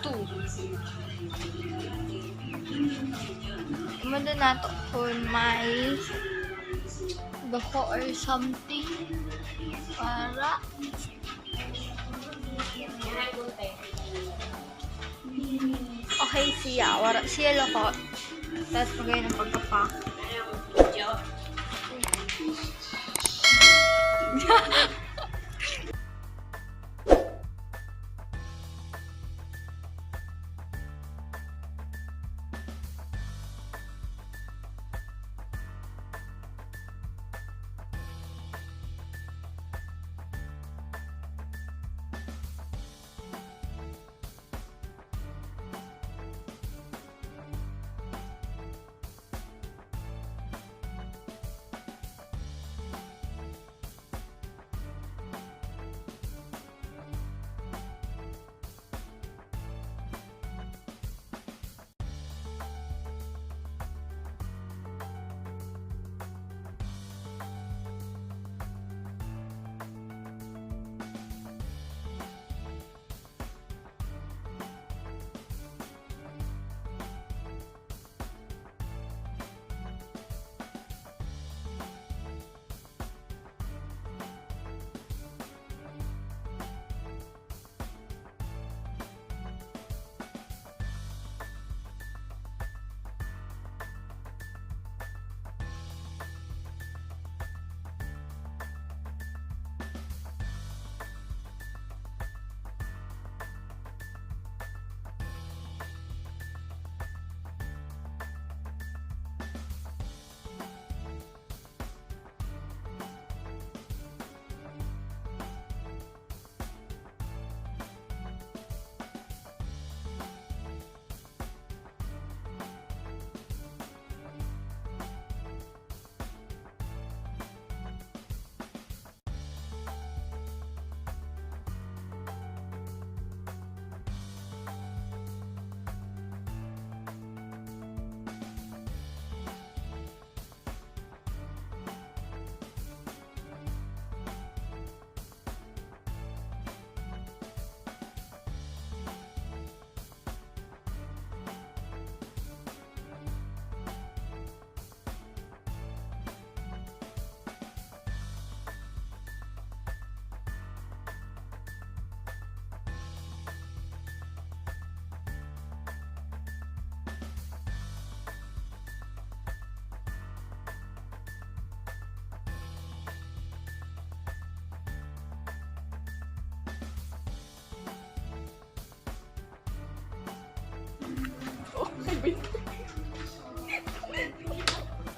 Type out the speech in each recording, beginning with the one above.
2. Muna na to kung may gako or something para okay siya. Wala siya loko. Tapos pagay ng pagkapak.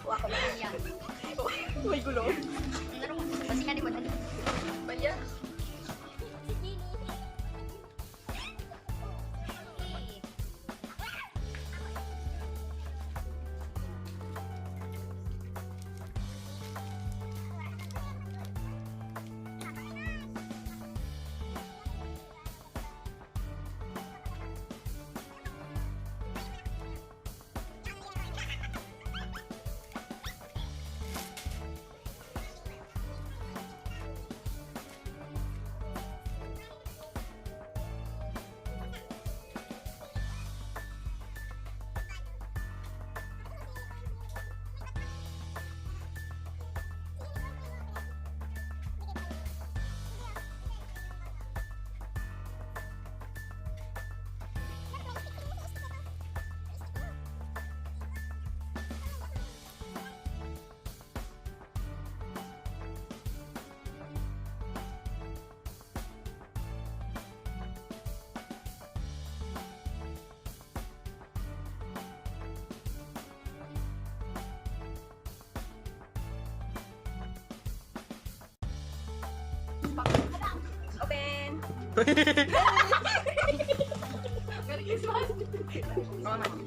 Kuha ko lang yan. May gulo. Ano mo? Kasi ka di mo dali. Baya. Open! Merry Christmas! Oo naman.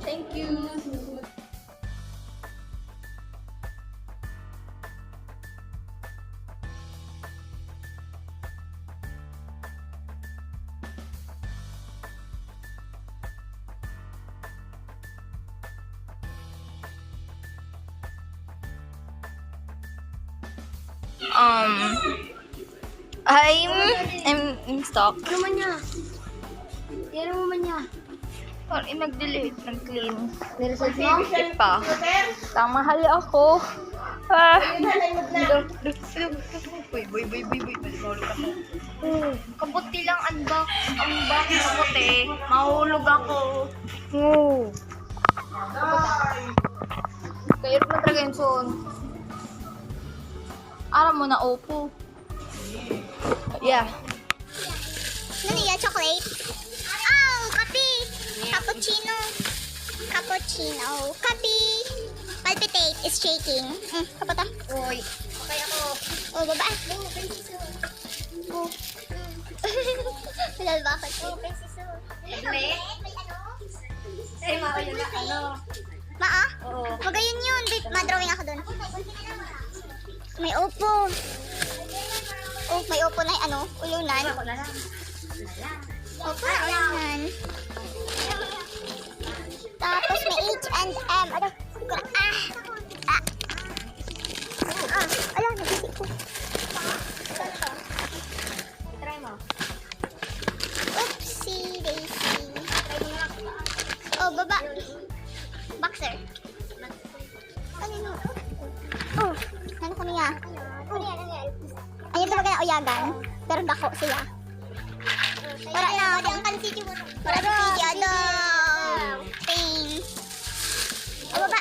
Thank you. I'm stuck. Ano man niya? Yan mo man niya. Or nag-delete, nag-clean. Nireset mo? Hindi pa. Tamahali ako. Ah. Boy. Mahulog ako. Kabuti lang ang back kabuti. Mahulog ako. Kaya mo talaga yung son. Aram mo na opo. Yeah. Ano yan? Chocolate? Oh, kape! Cappuccino. Cappuccino. Kape! Palpitate is shaking. Kapata. Uy. Okay ako. Oh, baba. Oh. Lalbakot. Oh, Dali. Ay, makaya na ano. Maa? Oo. Magayon yun. Wait, ma-drawing ako dun. May upo. Oh, may upo na ano, ulunan. Ako na lang. Upo na ulunan. Tapos may H&M. Ano? Ala, nagisip ko. Try mo. Oopsie daisy. Oh, baba. Boxer. Ano yun? Oh, ano ko niya? Ayun talaga na uyagan. Pero dako sila. Para na. Para na. Daw. Pain. Oh, baba.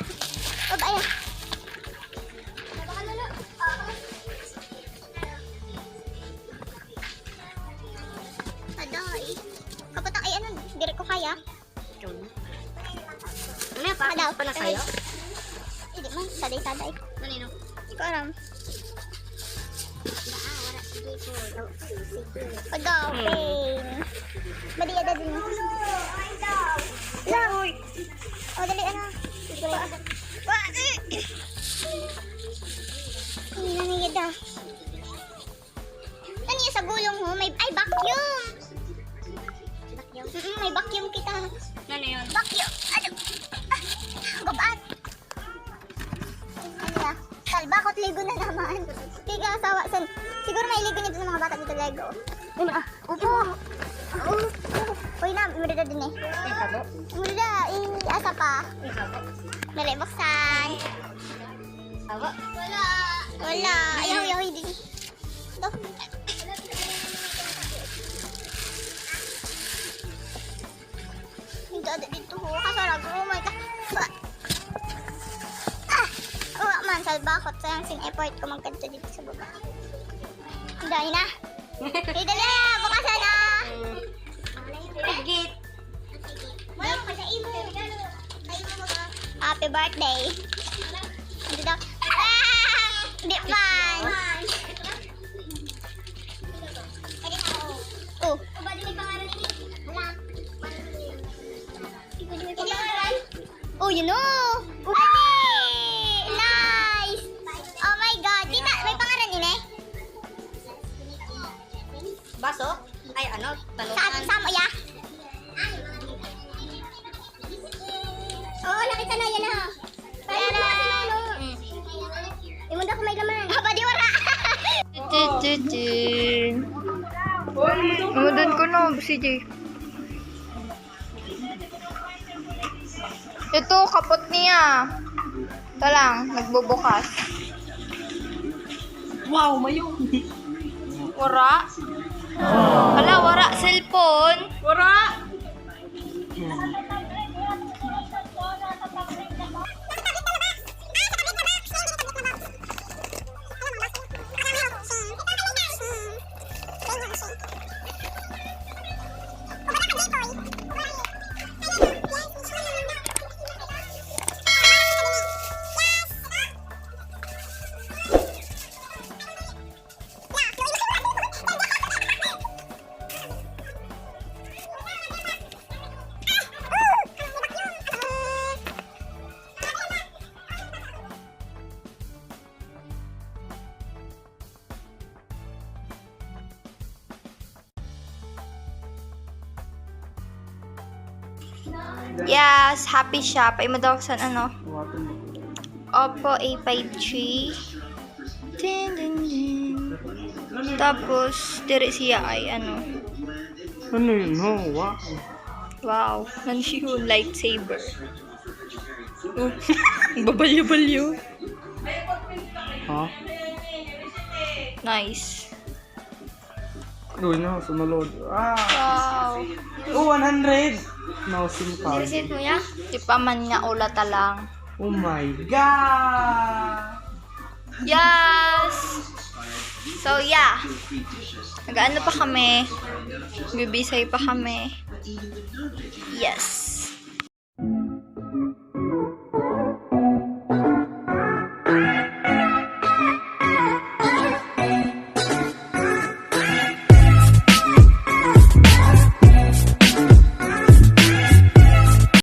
Baba, ayan. Aday. Kapatang, ay ano, dire ko kaya. Ano pa? Daw. Pa na sa'yo? Hindi man, saday-saday. Nanino? Hindi ko alam. Adaw, pain. Madiyada din. Lang. O, dali, ano. Hindi na niyada. Ano yun sa gulong mo? Ay, vacuum. May vacuum kita. Ano yun? Vacuum. Ano? Gubaan. Ano na? Talbakot Lego na naman. Tiga asawa. Siguro may Lego nito ng mga bata dito Lego. Upo. Uy na, murida din eh. Sabo? Murida, asa pa. Sabo? Dali, buksan. Sabo? Wala. Ayaw, din. Ito. Hindi ada dito ho. Kasarag. Oh my God. Oo man, salbakot. Sayang sin effort ko magkanto dito sa baba. Dali na. Dali na, bukasan na. Gate. Happy birthday. Hindi daw. Hindi fun. Oh. Oh, you know. Nice. Oh my God. Tita, may pangalan din eh. Baso? Ay, ano? Samo ya. Oo, nakita na yan ha. Tara. Imunda ko may laman. Padiwara. Umudan ko na, si Jay. Ito, kapot niya. Ito lang, nagbubukas. Wow, mayo. Wara. Wala, wara. Cellphone. Wara! Yes, happy siya. Paimo daw sa ano. Oppo A53. Din, din, din. Tapos, diri siya ay ano. Ano yun? Oh, wow. Wow, nandiyo lightsaber. Oh, babalyo-balyo. Ha? Nice. Gawin na, sunod. Ah! Wow. Oh, 100! No, SIM card. Nireset mo niya? Di pa man niya ulata lang. Oh my God! Yes! So, yeah. Nag-ano pa kami. Bibisay pa kami. Yes.